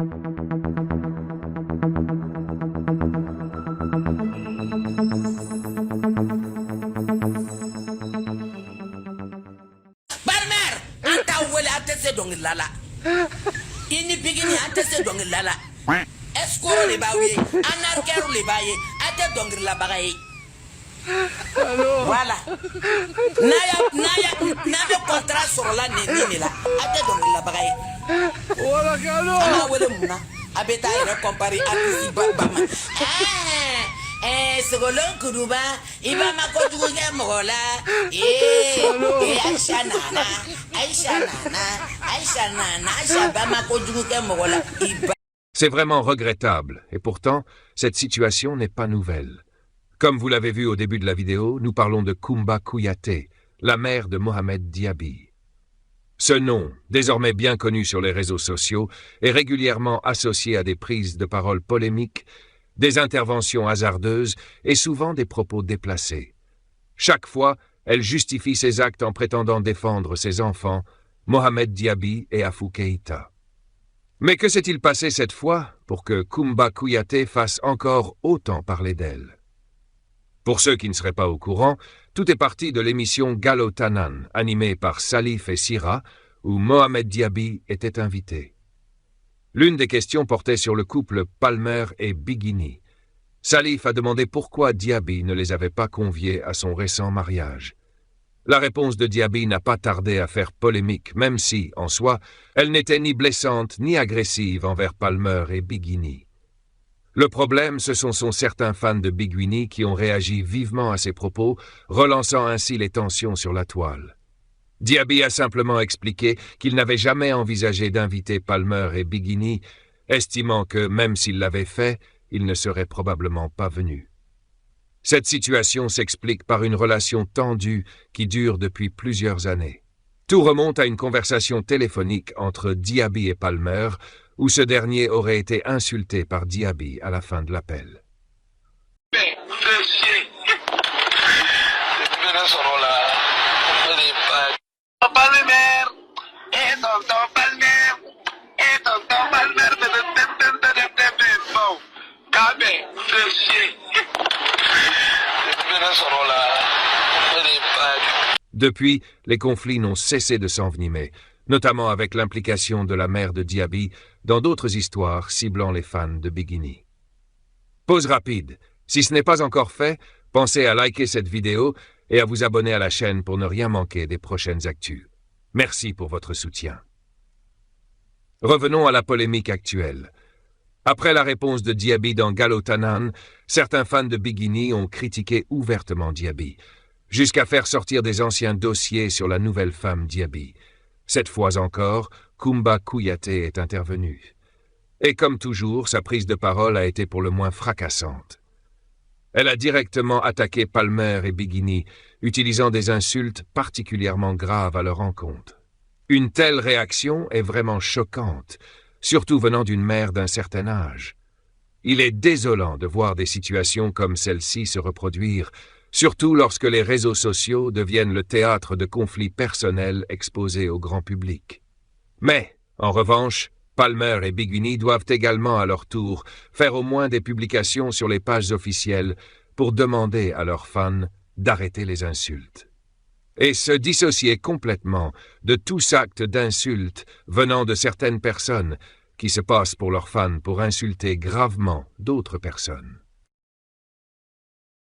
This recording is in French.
Barmer, anta wele atese dong lala. Ini bigini atese dong lala. Escort le bawi, anarker le baye, ate dong la bagaye. Voilà. Naya contrat sur la nini la, ate dong la bagaye. Voilà, Kano. Ana wele muna, abeta ira compare atisi bama. Segolon kuruba, iba makojugu mola. Aisha nana, Aisha makojugu mola. C'est vraiment regrettable, et pourtant, cette situation n'est pas nouvelle. Comme vous l'avez vu au début de la vidéo, nous parlons de Kumba Kouyaté, la mère de Mohamed Diaby. Ce nom, désormais bien connu sur les réseaux sociaux, est régulièrement associé à des prises de parole polémiques, des interventions hasardeuses et souvent des propos déplacés. Chaque fois, elle justifie ses actes en prétendant défendre ses enfants, Mohamed Diaby et Afou Keïta. Mais que s'est-il passé cette fois pour que Kumba Kouyaté fasse encore autant parler d'elle? Pour ceux qui ne seraient pas au courant, tout est parti de l'émission Galotanan, animée par Salif et Sira, où Mohamed Diaby était invité. L'une des questions portait sur le couple Palmer et Biguini. Salif a demandé pourquoi Diaby ne les avait pas conviés à son récent mariage. La réponse de Diaby n'a pas tardé à faire polémique, même si, en soi, elle n'était ni blessante ni agressive envers Palmer et Biguini. Le problème, ce sont certains fans de Biguini qui ont réagi vivement à ses propos, relançant ainsi les tensions sur la toile. Diaby a simplement expliqué qu'il n'avait jamais envisagé d'inviter Palmer et Biguini, estimant que, même s'il l'avait fait, il ne serait probablement pas venu. Cette situation s'explique par une relation tendue qui dure depuis plusieurs années. Tout remonte à une conversation téléphonique entre Diaby et Palmer, où ce dernier aurait été insulté par Diaby à la fin de l'appel. Depuis, les conflits n'ont cessé de s'envenimer, notamment avec l'implication de la mère de Diaby dans d'autres histoires ciblant les fans de Biguini. Pause rapide. Si ce n'est pas encore fait, pensez à liker cette vidéo et à vous abonner à la chaîne pour ne rien manquer des prochaines actus. Merci pour votre soutien. Revenons à la polémique actuelle. Après la réponse de Diaby dans Galotanan, certains fans de Biguini ont critiqué ouvertement Diaby, jusqu'à faire sortir des anciens dossiers sur la nouvelle femme Diaby. Cette fois encore, Kumba Kouyaté est intervenue. Et comme toujours, sa prise de parole a été pour le moins fracassante. Elle a directement attaqué Palmer et Biguini, utilisant des insultes particulièrement graves à leur encontre. Une telle réaction est vraiment choquante, surtout venant d'une mère d'un certain âge. Il est désolant de voir des situations comme celle-ci se reproduire, surtout lorsque les réseaux sociaux deviennent le théâtre de conflits personnels exposés au grand public. Mais, en revanche, Palmer et Biguini doivent également à leur tour faire au moins des publications sur les pages officielles pour demander à leurs fans d'arrêter les insultes. Et se dissocier complètement de tous actes d'insultes venant de certaines personnes qui se passent pour leurs fans pour insulter gravement d'autres personnes.